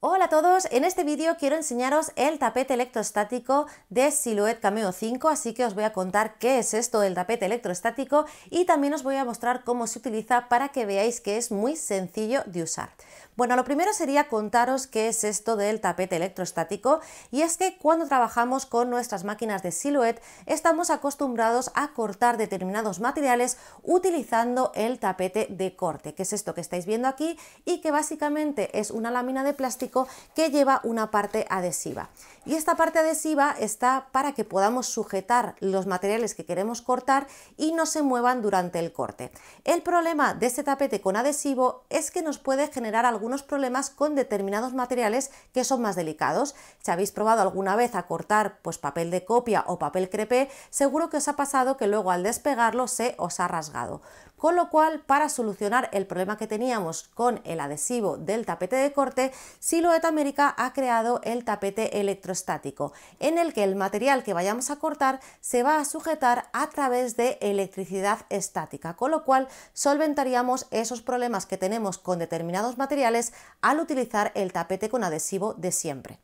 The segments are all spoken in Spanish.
Hola a todos, en este vídeo quiero enseñaros el tapete electrostático de Silhouette Cameo 5, así que os voy a contar qué es esto del tapete electrostático y también os voy a mostrar cómo se utiliza para que veáis que es muy sencillo de usar. Bueno, lo primero sería contaros qué es esto del tapete electrostático, y es que cuando trabajamos con nuestras máquinas de Silhouette estamos acostumbrados a cortar determinados materiales utilizando el tapete de corte, que es esto que estáis viendo aquí y que básicamente es una lámina de plástico que lleva una parte adhesiva. Y esta parte adhesiva está para que podamos sujetar los materiales que queremos cortar y no se muevan durante el corte. El problema de este tapete con adhesivo es que nos puede generar algunos problemas con determinados materiales que son más delicados. Si habéis probado alguna vez a cortar pues papel de copia o papel crepé, seguro que os ha pasado que luego al despegarlo se os ha rasgado. Con lo cual, para solucionar el problema que teníamos con el adhesivo del tapete de corte, Silhouette America ha creado el tapete electrostático, en el que el material que vayamos a cortar se va a sujetar a través de electricidad estática, con lo cual solventaríamos esos problemas que tenemos con determinados materiales al utilizar el tapete con adhesivo de siempre.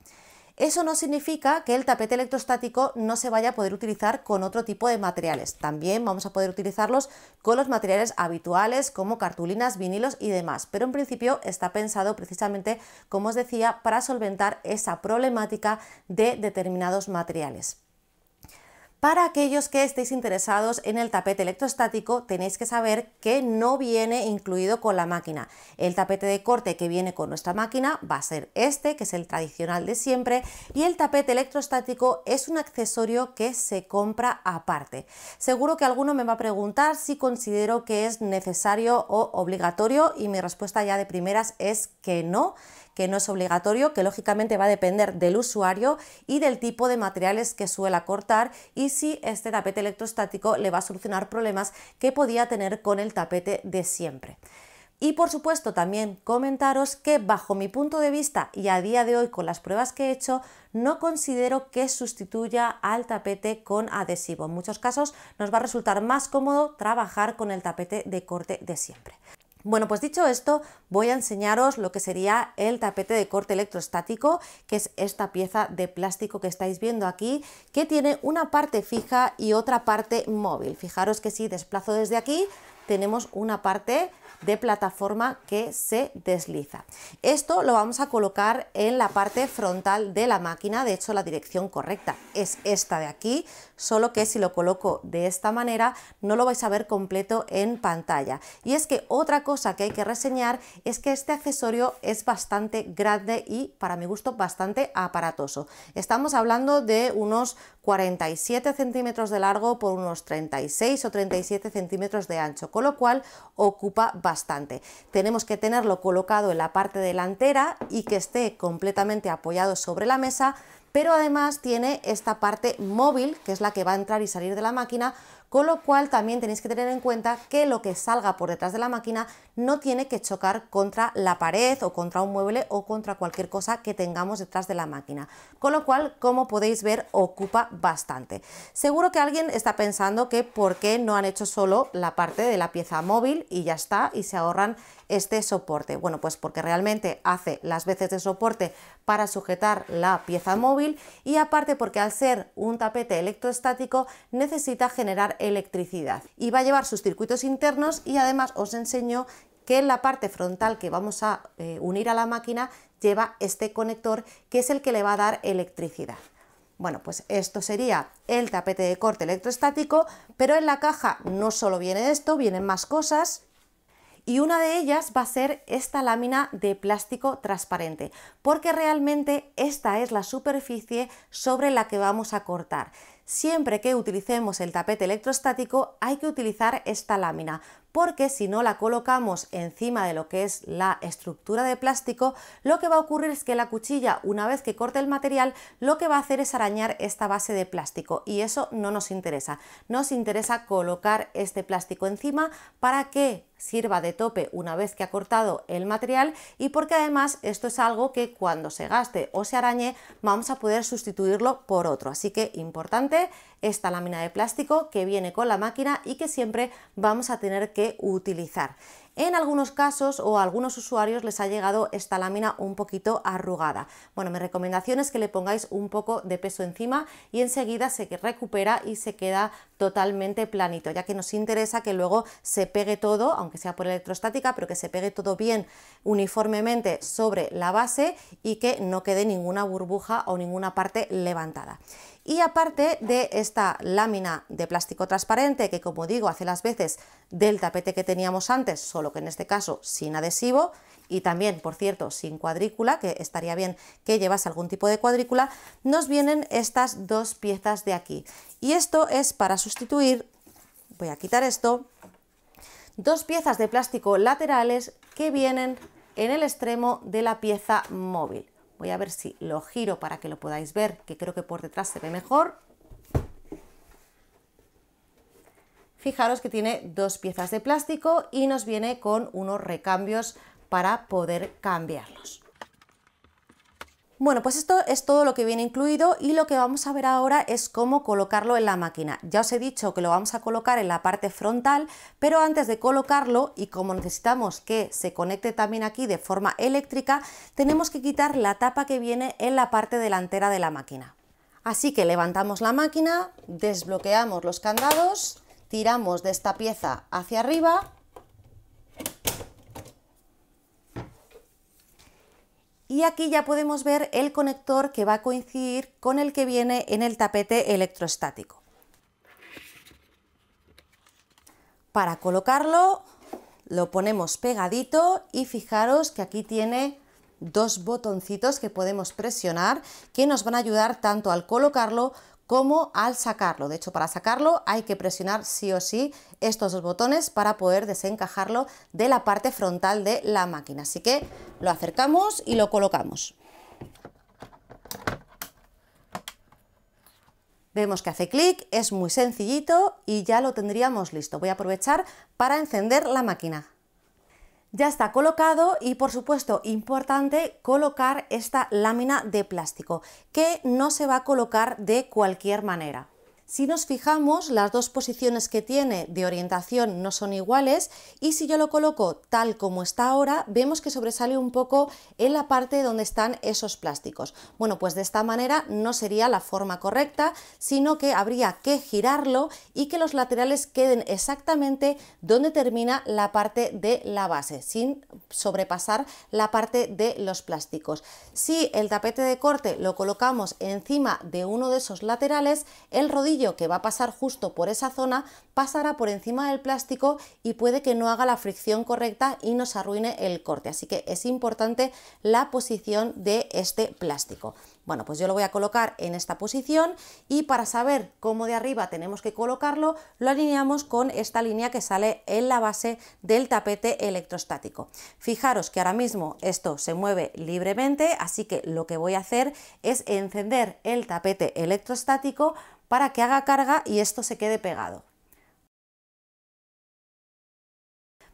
Eso no significa que el tapete electrostático no se vaya a poder utilizar con otro tipo de materiales. También vamos a poder utilizarlos con los materiales habituales como cartulinas, vinilos y demás, pero en principio está pensado precisamente, como os decía, para solventar esa problemática de determinados materiales. Para aquellos que estéis interesados en el tapete electrostático, tenéis que saber que no viene incluido con la máquina. El tapete de corte que viene con nuestra máquina va a ser este, que es el tradicional de siempre, y el tapete electrostático es un accesorio que se compra aparte. Seguro que alguno me va a preguntar si considero que es necesario o obligatorio, y mi respuesta ya de primeras es que no es obligatorio, que lógicamente va a depender del usuario y del tipo de materiales que suela cortar y si este tapete electrostático le va a solucionar problemas que podía tener con el tapete de siempre. Y por supuesto también comentaros que bajo mi punto de vista y a día de hoy con las pruebas que he hecho, no considero que sustituya al tapete con adhesivo. En muchos casos nos va a resultar más cómodo trabajar con el tapete de corte de siempre. Bueno, pues dicho esto, voy a enseñaros lo que sería el tapete de corte electrostático, que es esta pieza de plástico que estáis viendo aquí, que tiene una parte fija y otra parte móvil. Fijaros que si desplazo desde aquí, tenemos una parte de plataforma que se desliza. Esto lo vamos a colocar en la parte frontal de la máquina, de hecho la dirección correcta es esta de aquí, solo que si lo coloco de esta manera no lo vais a ver completo en pantalla. Y es que otra cosa que hay que reseñar es que este accesorio es bastante grande y para mi gusto bastante aparatoso. Estamos hablando de unos 47 centímetros de largo por unos 36 o 37 centímetros de ancho, con lo cual ocupa bastante. Tenemos que tenerlo colocado en la parte delantera y que esté completamente apoyado sobre la mesa, pero además tiene esta parte móvil, que es la que va a entrar y salir de la máquina, con lo cual también tenéis que tener en cuenta que lo que salga por detrás de la máquina no tiene que chocar contra la pared o contra un mueble o contra cualquier cosa que tengamos detrás de la máquina. Con lo cual, como podéis ver, ocupa bastante. Seguro que alguien está pensando que por qué no han hecho solo la parte de la pieza móvil y ya está, y se ahorran este soporte. Bueno, pues porque realmente hace las veces de soporte para sujetar la pieza móvil y aparte porque al ser un tapete electrostático necesita generar electricidad y va a llevar sus circuitos internos, y además os enseño que en la parte frontal que vamos a unir a la máquina lleva este conector que es el que le va a dar electricidad. Bueno, pues esto sería el tapete de corte electrostático, pero en la caja no solo viene esto, vienen más cosas. Y una de ellas va a ser esta lámina de plástico transparente, porque realmente esta es la superficie sobre la que vamos a cortar. Siempre que utilicemos el tapete electrostático hay que utilizar esta lámina, porque si no la colocamos encima de lo que es la estructura de plástico, lo que va a ocurrir es que la cuchilla, una vez que corte el material, lo que va a hacer es arañar esta base de plástico y eso no nos interesa. Nos interesa colocar este plástico encima para que sirva de tope una vez que ha cortado el material y porque además esto es algo que cuando se gaste o se arañe vamos a poder sustituirlo por otro. Así que importante esta lámina de plástico que viene con la máquina y que siempre vamos a tener que utilizar. En algunos casos o a algunos usuarios les ha llegado esta lámina un poquito arrugada. Bueno, mi recomendación es que le pongáis un poco de peso encima y enseguida se recupera y se queda totalmente planito, ya que nos interesa que luego se pegue todo, aunque sea por electrostática, pero que se pegue todo bien uniformemente sobre la base y que no quede ninguna burbuja o ninguna parte levantada. Y aparte de esta lámina de plástico transparente, que como digo hace las veces del tapete que teníamos antes, solo que en este caso sin adhesivo y también, por cierto, sin cuadrícula, que estaría bien que llevase algún tipo de cuadrícula, nos vienen estas dos piezas de aquí. Y esto es para sustituir, voy a quitar esto, dos piezas de plástico laterales que vienen en el extremo de la pieza móvil. Voy a ver si lo giro para que lo podáis ver, que creo que por detrás se ve mejor. Fijaros que tiene dos piezas de plástico y nos viene con unos recambios para poder cambiarlos. Bueno, pues esto es todo lo que viene incluido y lo que vamos a ver ahora es cómo colocarlo en la máquina. Ya os he dicho que lo vamos a colocar en la parte frontal, pero antes de colocarlo, y como necesitamos que se conecte también aquí de forma eléctrica, tenemos que quitar la tapa que viene en la parte delantera de la máquina. Así que levantamos la máquina, desbloqueamos los candados, tiramos de esta pieza hacia arriba y aquí ya podemos ver el conector que va a coincidir con el que viene en el tapete electrostático. Para colocarlo lo ponemos pegadito y fijaros que aquí tiene dos botoncitos que podemos presionar que nos van a ayudar tanto al colocarlo como al sacarlo. De hecho, para sacarlo hay que presionar sí o sí estos dos botones para poder desencajarlo de la parte frontal de la máquina. Así que lo acercamos y lo colocamos. Vemos que hace clic, es muy sencillito y ya lo tendríamos listo. Voy a aprovechar para encender la máquina. Ya está colocado y, por supuesto, importante colocar esta lámina de plástico, que no se va a colocar de cualquier manera. Si nos fijamos, las dos posiciones que tiene de orientación no son iguales y si yo lo coloco tal como está ahora, vemos que sobresale un poco en la parte donde están esos plásticos. Bueno, pues de esta manera no sería la forma correcta, sino que habría que girarlo y que los laterales queden exactamente donde termina la parte de la base, sin sobrepasar la parte de los plásticos. Si el tapete de corte lo colocamos encima de uno de esos laterales, el rodillo que va a pasar justo por esa zona pasará por encima del plástico y puede que no haga la fricción correcta y nos arruine el corte, así que es importante la posición de este plástico. Bueno, pues yo lo voy a colocar en esta posición y para saber cómo de arriba tenemos que colocarlo, lo alineamos con esta línea que sale en la base del tapete electrostático. Fijaros que ahora mismo esto se mueve libremente, así que lo que voy a hacer es encender el tapete electrostático para que haga carga y esto se quede pegado.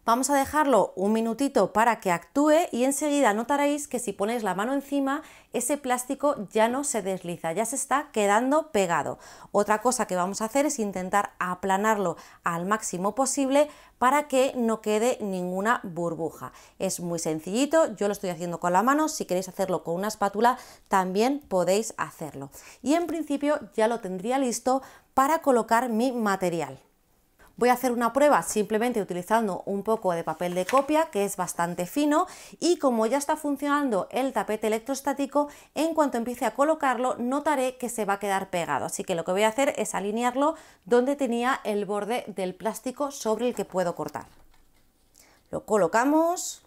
Vamos a dejarlo un minutito para que actúe y enseguida notaréis que si ponéis la mano encima, ese plástico ya no se desliza, ya se está quedando pegado. Otra cosa que vamos a hacer es intentar aplanarlo al máximo posible para que no quede ninguna burbuja. Es muy sencillito, yo lo estoy haciendo con la mano, si queréis hacerlo con una espátula también podéis hacerlo. Y en principio ya lo tendría listo para colocar mi material. Voy a hacer una prueba simplemente utilizando un poco de papel de copia que es bastante fino y como ya está funcionando el tapete electrostático, en cuanto empiece a colocarlo notaré que se va a quedar pegado. Así que lo que voy a hacer es alinearlo donde tenía el borde del plástico sobre el que puedo cortar. Lo colocamos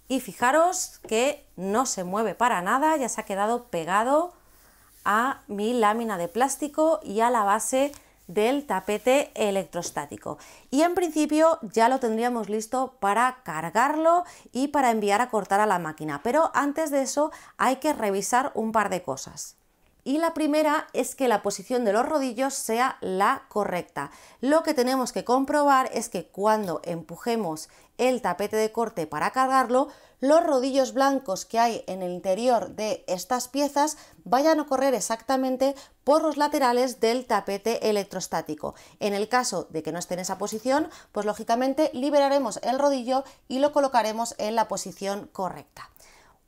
y fijaros que no se mueve para nada, ya se ha quedado pegado a mi lámina de plástico y a la base del tapete electrostático y en principio ya lo tendríamos listo para cargarlo y para enviar a cortar a la máquina, pero antes de eso hay que revisar un par de cosas. Y la primera es que la posición de los rodillos sea la correcta. Lo que tenemos que comprobar es que cuando empujemos el tapete de corte para cargarlo, los rodillos blancos que hay en el interior de estas piezas vayan a correr exactamente por los laterales del tapete electrostático. En el caso de que no esté en esa posición, pues lógicamente liberaremos el rodillo y lo colocaremos en la posición correcta.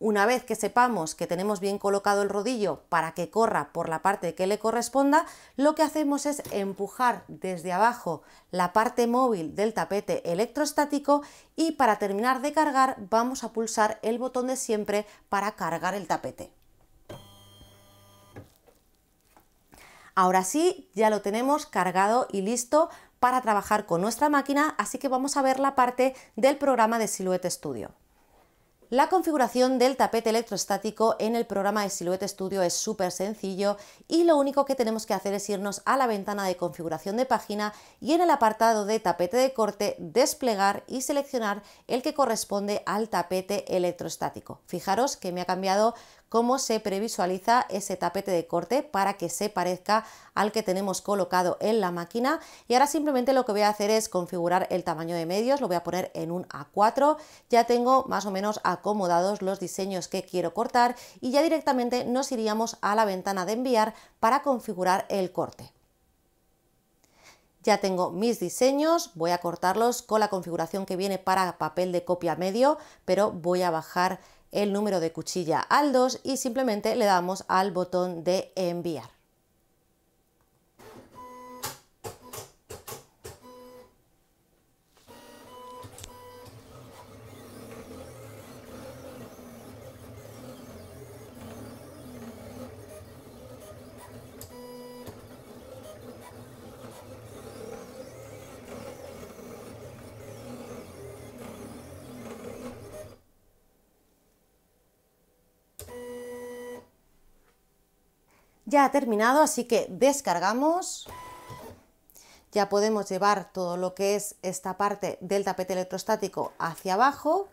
Una vez que sepamos que tenemos bien colocado el rodillo para que corra por la parte que le corresponda, lo que hacemos es empujar desde abajo la parte móvil del tapete electrostático y para terminar de cargar vamos a pulsar el botón de siempre para cargar el tapete. Ahora sí, ya lo tenemos cargado y listo para trabajar con nuestra máquina, así que vamos a ver la parte del programa de Silhouette Studio. La configuración del tapete electrostático en el programa de Silhouette Studio es súper sencillo y lo único que tenemos que hacer es irnos a la ventana de configuración de página y en el apartado de tapete de corte desplegar y seleccionar el que corresponde al tapete electrostático. Fijaros que me ha cambiado cómo se previsualiza ese tapete de corte para que se parezca al que tenemos colocado en la máquina y ahora simplemente lo que voy a hacer es configurar el tamaño de medios, lo voy a poner en un A4, ya tengo más o menos acomodados los diseños que quiero cortar y ya directamente nos iríamos a la ventana de enviar para configurar el corte. Ya tengo mis diseños, voy a cortarlos con la configuración que viene para papel de copia medio, pero voy a bajar el número de cuchilla al 2 y simplemente le damos al botón de enviar. Ya ha terminado, así que descargamos. Ya podemos llevar todo lo que es esta parte del tapete electrostático hacia abajo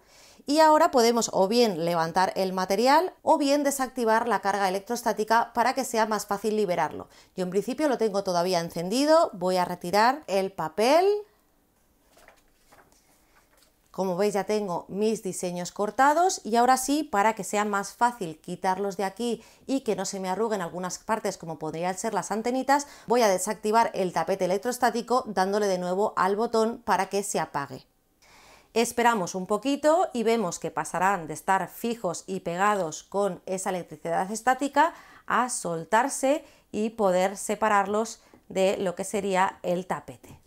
y ahora podemos o bien levantar el material o bien desactivar la carga electrostática para que sea más fácil liberarlo. Yo en principio lo tengo todavía encendido, voy a retirar el papel. Como veis ya tengo mis diseños cortados y ahora sí, para que sea más fácil quitarlos de aquí y que no se me arruguen algunas partes como podrían ser las antenitas, voy a desactivar el tapete electrostático dándole de nuevo al botón para que se apague. Esperamos un poquito y vemos que pasarán de estar fijos y pegados con esa electricidad estática a soltarse y poder separarlos de lo que sería el tapete.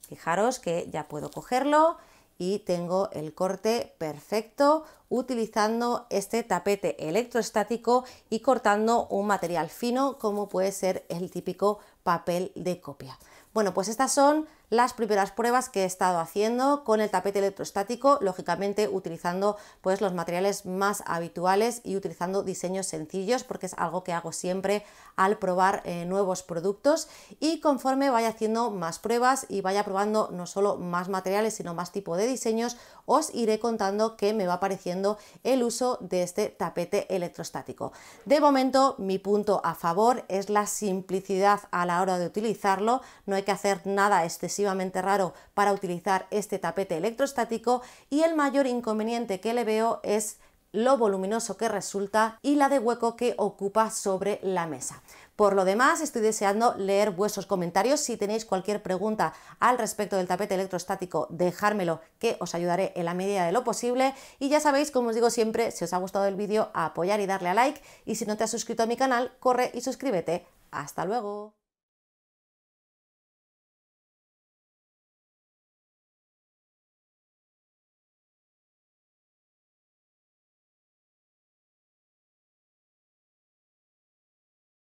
Fijaros que ya puedo cogerlo y tengo el corte perfecto utilizando este tapete electrostático y cortando un material fino como puede ser el típico papel de copia. Bueno, pues estas son las primeras pruebas que he estado haciendo con el tapete electrostático, lógicamente utilizando pues los materiales más habituales y utilizando diseños sencillos porque es algo que hago siempre al probar nuevos productos y conforme vaya haciendo más pruebas y vaya probando no solo más materiales sino más tipo de diseños, os iré contando qué me va pareciendo el uso de este tapete electrostático. De momento mi punto a favor es la simplicidad a la hora de utilizarlo, no hay que hacer nada excesivamente raro para utilizar este tapete electrostático y el mayor inconveniente que le veo es lo voluminoso que resulta y la de hueco que ocupa sobre la mesa. Por lo demás, estoy deseando leer vuestros comentarios. Si tenéis cualquier pregunta al respecto del tapete electrostático, dejármelo que os ayudaré en la medida de lo posible. Y ya sabéis, como os digo siempre, si os ha gustado el vídeo, a apoyar y darle a like. Y si no te has suscrito a mi canal, corre y suscríbete. ¡Hasta luego!